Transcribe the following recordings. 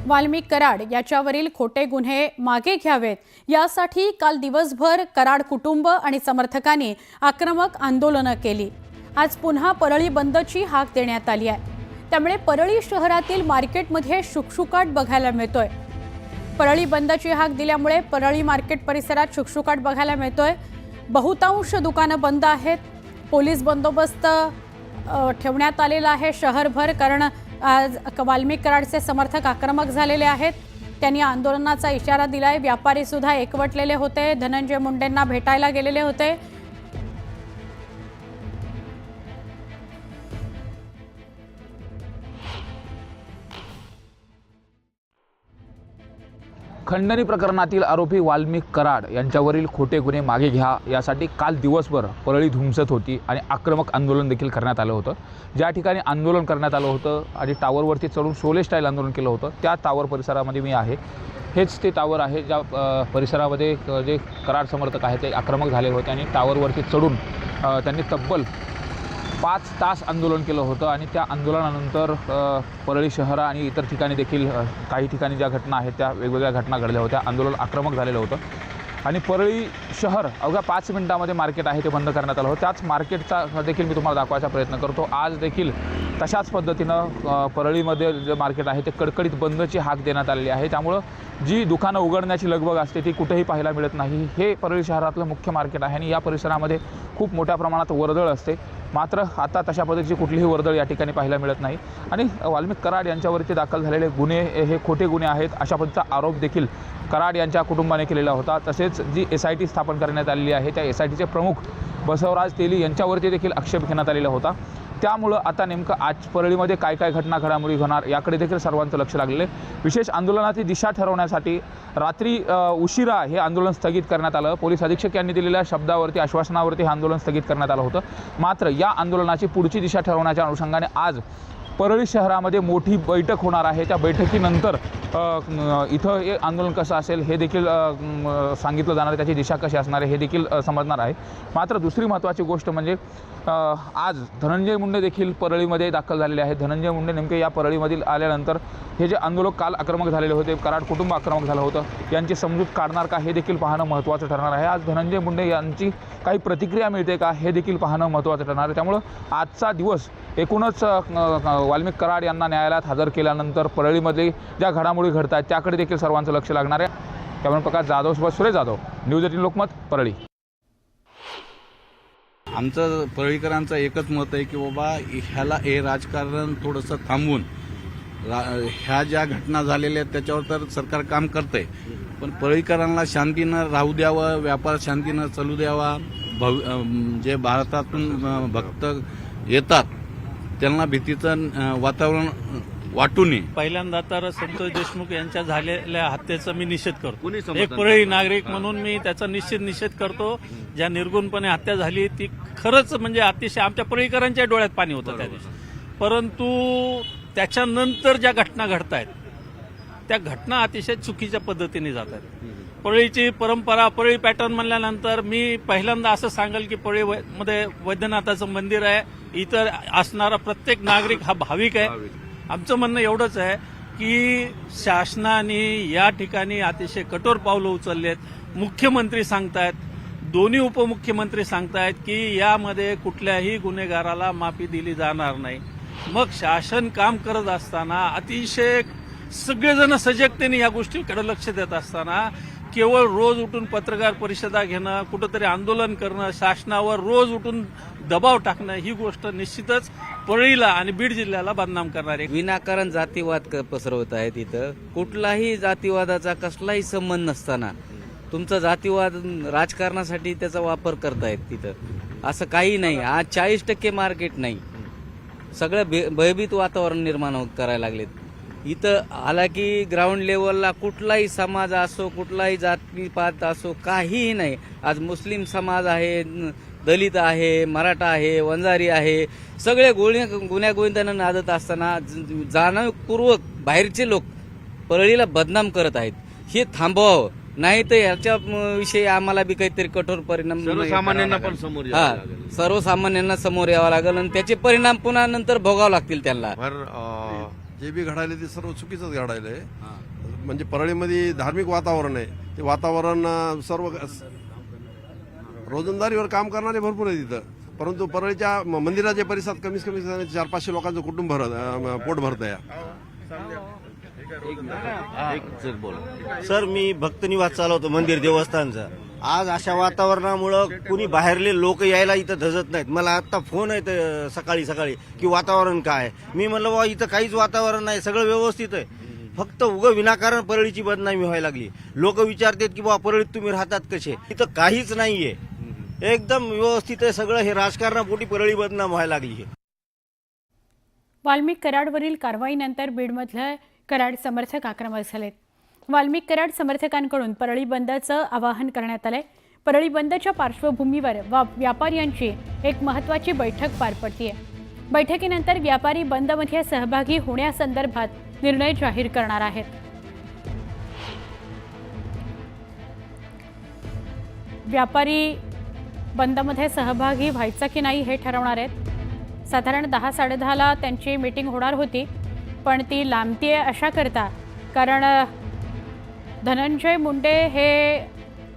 वाल्मिक कराड याच्यावरील खोटे गुन्हे मागे घ्यावेत यासाठी काल दिवसभर कराड कुटुंब आणि समर्थकांनी आक्रमक आंदोलनं केली। आज पुन्हा परळी बंदची हाक देण्यात आली आहे। त्यामुळे परळी शहरातील मार्केटमध्ये शुकशुकाट बघायला मिळतोय। परळी बंदची हाक दिल्यामुळे परळी मार्केट परिसरात शुकशुकाट बघायला मिळतोय। बहुतांश दुकानं बंद आहेत। पोलीस बंदोबस्त ठेवण्यात आलेला आहे शहरभर, कारण आज वाल्मिक कराडचे समर्थक आक्रमक झालेले आहेत। त्यांनी आंदोलनाचा इशारा दिलाय। व्यापारी सुद्धा एकवटलेले होते, धनंजय मुंडेंना भेटायला गेलेले होते। खंडणी प्रकरणातील आरोपी वाल्मिक कराड यांच्यावरील खोटे गुन्हे मागे घ्या यासाठी काल दिवसभर परळी धुमसत होती आणि आक्रमक आंदोलन देखील करण्यात आलं होतं। ज्या ठिकाणी आंदोलन करण्यात आलं होतं आणि टावरवरती चढून शोले स्टाईल आंदोलन केलं होतं, त्या टावर परिसरामध्ये मी आहे। हेच ते टावर आहे ज्या परिसरामध्ये जे कराड समर्थक आहेत ते आक्रमक झाले होते आणि टावरवरती चढून त्यांनी तब्बल 5 तास आंदोलन केलं होतं। आणि त्या आंदोलनानंतर परळी शहर आणि इतर ठिकाणी देखील काही ठिकाणी ज्या घटना आहेत त्या वेगवेगळ्या घटना घडल्या होत्या। आंदोलन आक्रमक झालेलं होतं आणि परळी शहर अवघ्या 5 मिनिटांमध्ये मार्केट आहे ते बंद करण्यात आलं होतं। त्याच मार्केटचा देखील मी तुम्हाला दाखवायचा प्रयत्न करतो। आज देखील तशाच पद्धतीनं परळीमध्ये जे मार्केट आहे ते कडकडीत बंदची हाक देण्यात आलेली आहे। त्यामुळं जी दुकानं उघडण्याची लगबग असते ती कुठेही पाहायला मिळत नाही। हे परळी शहरातलं मुख्य मार्केट आहे आणि या परिसरामध्ये खूप मोठ्या प्रमाणात वर्दळ असते। मात्र आता तशा पद्धतीची कुठलीही वर्दळ या ठिकाणी पाहायला मिळत नाही आणि वाल्मिक कराड यांच्यावरती दाखल झालेले गुन्हे हे खोटे गुन्हे आहेत अशा पद्धतीचा आरोप देखील कराड यांच्या कुटुंबाने केलेला होता। तसेच जी SIT स्थापन करण्यात आलेली आहे त्या SITचे प्रमुख बसवराज तेली यांच्यावरती देखील आक्षेप घेण्यात आलेला होता। त्यामुळं आता नेमकं आज परळीमध्ये काय काय घडामोडी होणार याकडे देखील सर्वांचं लक्ष लागलेलं आहे। विशेष आंदोलनाची दिशा ठरवण्यासाठी रात्री उशिरा हे आंदोलन स्थगित करण्यात आलं। पोलीस अधीक्षक यांनी दिलेल्या शब्दावरती आश्वासनावरती हे आंदोलन स्थगित करण्यात आलं होतं। मात्र या आंदोलनाची पुढची दिशा ठरवण्याच्या अनुषंगाने आज परळी शहरामध्ये मोठी बैठक होणार आहे। त्या बैठकीनंतर इथं हे आंदोलन कसं असेल हे देखील सांगितलं जाणार आहे, त्याची दिशा कशी असणार आहे हे देखील समजणार आहे। मात्र दुसरी महत्त्वाची गोष्ट म्हणजे आज धनंजय मुंडे देखील परळीमध्ये दाखल झालेले आहेत। धनंजय मुंडे नेमके या परळीमधील आल्यानंतर हे जे आंदोलक काल आक्रमक झालेले होते, कराड कुटुंब आक्रमक झालं होतं, यांची समजूत काढणार का हे देखील पाहणं महत्त्वाचं ठरणार आहे। आज धनंजय मुंडे यांची काही प्रतिक्रिया मिळते का हे देखील पाहणं महत्त्वाचं ठरणार आहे। त्यामुळं आजचा दिवस एकूणच वाल्मिक कराड यांना न्यायालयात हजर केल्यानंतर परळीमध्ये ज्या घडामोडी घडत आहेत त्याकडे देखील सर्वांचं लक्ष लागणार आहे। कॅमेरामन प्रकाश जाधव सोबत सुरेश जाधव, न्यूज 18 लोकमत, परळी। आमचं परळीकरांचं एकच मत आहे की बाबा ह्याला हे राजकारण थोडंसं थांबवून ह्या ज्या घटना झालेल्या आहेत त्याच्यावर तर सरकार काम करतंय, पण परळीकरांना शांतीनं राहू द्यावं, व्यापार शांतीनं चालू द्यावा। जे भारतातून भक्त येतात त्यांना भीतीचं वातावरण वाटू नये। पहिल्यांदा तर संतोष देशमुख यांच्या झालेल्या हत्येचा मी निषेध करतो। एक परळी नागरिक म्हणून मी त्याचा निषेध करतो। ज्या निर्गुणपणे हत्या झाली ती खरंच म्हणजे अतिशय आमच्या परळीकरांच्या डोळ्यात पाणी होतं त्या दिवशी। परंतु त्याच्यानंतर ज्या घटना घडत आहेत त्या घटना अतिशय चुकीच्या पद्धतीने जात आहेत। परळीची परंपरा, परळी पॅटर्न म्हणल्यानंतर मी पहिल्यांदा असं सांगेल की परळीमध्ये वैद्यनाथाचं मंदिर आहे, इतर असणारा प्रत्येक नागरिक हा भाविक आहे। आमचं म्हणणं एवढंच आहे की शासनाने या ठिकाणी अतिशय कठोर पावलं उचललेत। मुख्यमंत्री सांगतायत, दोन्ही उपमुख्यमंत्री सांगतायत की यामध्ये कुठल्याही गुन्हेगाराला माफी दिली जाणार नाही। मग शासन काम करत असताना अतिशय सगळेजण सजगतेने या गोष्टीकडे लक्ष देत असताना केवळ रोज उठून पत्रकार परिषदा घेणं, कुठंतरी आंदोलन करणं, शासनावर रोज उठून दबाव टाकणं ही गोष्ट निश्चितच परळीला आणि बीड जिल्ह्याला बदनाम करणार आहे। विनाकारण जातीवाद पसरवत आहेत। इथं कुठलाही जातीवादाचा कसलाही संबंध नसताना तुमचा जातीवाद राजकारणासाठी त्याचा वापर करतायत। तिथं असं काही नाही। आज 40% मार्केट नाही, सगळं भयभीत वातावरण निर्माण करायला लागलेत। इथं आला की ग्राउंड लेवलला कुठलाही समाज असो, कुठलाही जातीपात असो, काहीही नाही। आज मुस्लिम समाज आहे, दलित आहे, मराठा आहे, वंजारी आहे, सगळे गुन्ह्या नादत असताना जाणीवपूर्वक बाहेरचे लोक परळीला बदनाम करत आहेत। हे थांबवावं, नाही तर याच्या विषयी आम्हाला बी काहीतरी कठोर परिणाम सर्वसामान्यांना पण समोर यावं लागेल। सर्वसामान्यांना समोर यावं लागेल आणि त्याचे परिणाम पुन्हा नंतर भोगावं लागतील त्यांना। जे बी घडायले ते सर्व चुकीचंच घडायलं आहे. म्हणजे परळीमध्ये धार्मिक वातावरण आहे, ते वातावरण सर्व रोजंदारीवर काम करणारे भरपूर आहे तिथं, परंतु परळीच्या मंदिराच्या परिसरात कमीत कमी 400-500 लोकांचं कुटुंब पोट भरत आहे. सर, मी भक्त निवास चालवतो मंदिर देवस्थानचं. आज अशा वातावरणामुळं कुणी बाहेरले लोक यायला इथं धजत नाहीत. मला आता फोन आहे सकाळी की वातावरण काय. मी म्हणलं बाबा इथं काहीच वातावरण नाही, सगळं व्यवस्थित आहे. फक्त विनाकारण परळीची बदनामी व्हायला लागली. लोक विचारतात की बाबा परळीत तुम्ही राहतात कसे. इथं काहीच नाहीये, एकदम व्यवस्थित आहे सगळं. हे राजकारणापोटी परळी बदनाम व्हायला लागली. वाल्मिक कराडवरील कारवाईनंतर बीडमधले कराड समर्थक आक्रमक झालेत. वाल्मिक कराड समर्थकांकडून परळी बंदचं आवाहन करण्यात आलंय. परळी बंदच्या पार्श्वभूमीवर व्यापाऱ्यांची एक महत्त्वाची बैठक पार पडतीये. बैठकीनंतर व्यापारी बंदमध्ये सहभागी होण्यासंदर्भात निर्णय जाहीर करणार आहेत. व्यापारी बंदमध्ये सहभागी व्हायचं की नाही हे ठरवणार आहेत. साधारण 10-10:30 त्यांची मीटिंग होणार होती, पण ती लांबतीये अशा करता कारण धनंजय मुंडे हे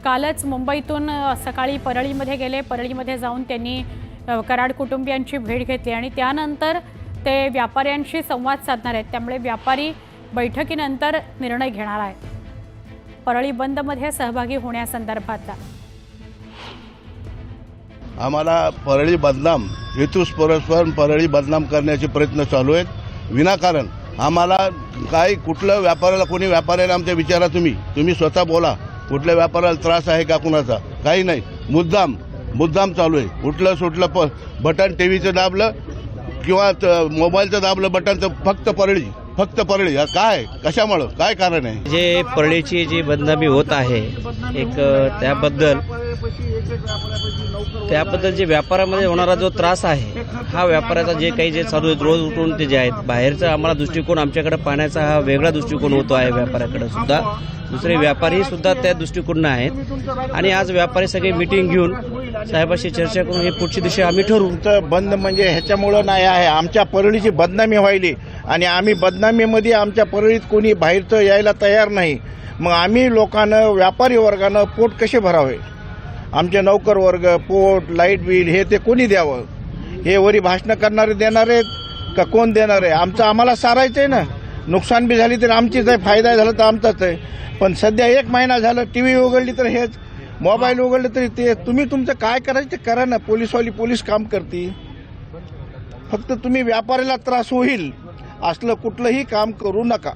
कालच मुंबईतून सकाळी परळीमध्ये गेले. परळीमध्ये जाऊन त्यांनी कराड कुटुंबियांची भेट घेतली आणि त्यानंतर ते व्यापाऱ्यांशी संवाद साधणार आहेत. त्यामुळे व्यापारी बैठकीनंतर निर्णय घेणार आहेत परळी बंदमध्ये सहभागी होण्यासंदर्भातला. आम्हाला परळी बदनाम हेतुस्परस्पर परळी बदनाम करण्याचे प्रयत्न चालू आहेत. विनाकारण आम्हाला काही कुठलं व्यापाऱ्याला कोणी व्यापाऱ्याला आमच्या विचारा, तुम्ही स्वतः बोला, कुठल्या व्यापाऱ्याला त्रास आहे का कुणाचा? काही नाही. मुद्दाम चालू आहे. उठलं सुटलं बटन टीव्हीचं दाबलं किंवा मोबाईलचं दाबलं बटन तर फक्त परळी. काय कशामुळं काय कारण आहे? जे परळीची जी बदनामी होत आहे एक त्याबद्दल जे व्यापारामध्ये होणारा जो त्रास आहे, हा व्यापाराचा जे चालू आहे रोज उठून ते जे आहेत बाहेरचा आम्हाला दृष्टिकोन आमच्याकडे पाहण्याचा हा वेगळा दृष्टिकोन होतो आहे. व्यापाऱ्याकडे सुद्धा दुसरे व्यापारी सुद्धा त्या दृष्टिकोन आहेत आणि आज व्यापारी सगळे मिटिंग घेऊन साहेबांशी चर्चा करून हे पुढची दिशा आम्ही ठरवू. बंद म्हणजे ह्याच्यामुळं नाही आहे, आमच्या परळीची बदनामी व्हायली आणि आम्ही बदनामीमध्ये आमच्या परळीत कोणी बाहेरचं यायला तयार नाही. मग आम्ही लोकांना व्यापारी वर्गानं पोट कसे भरावे? आमचे नौकर वर्ग पोट लाईट बिल हे ते कोणी द्यावं? हे वरी भाषणं करणारे देणार आहेत का कोण देणार आहे? आम्हाला सारायचं आहे ना. नुकसान बी झाली तर आमचीच आहे, फायदा झाला तर आमचाच आहे. पण सध्या 1 महिना झालं टीव्ही उघडली तर हेच, मोबाईल उघडले तरी ते. तुम्ही तुमचं काय करायचं ते करा ना. पोलीस काम करते. फक्त तुम्ही व्यापाऱ्याला त्रास होईल असलं कुठलंही काम करू नका.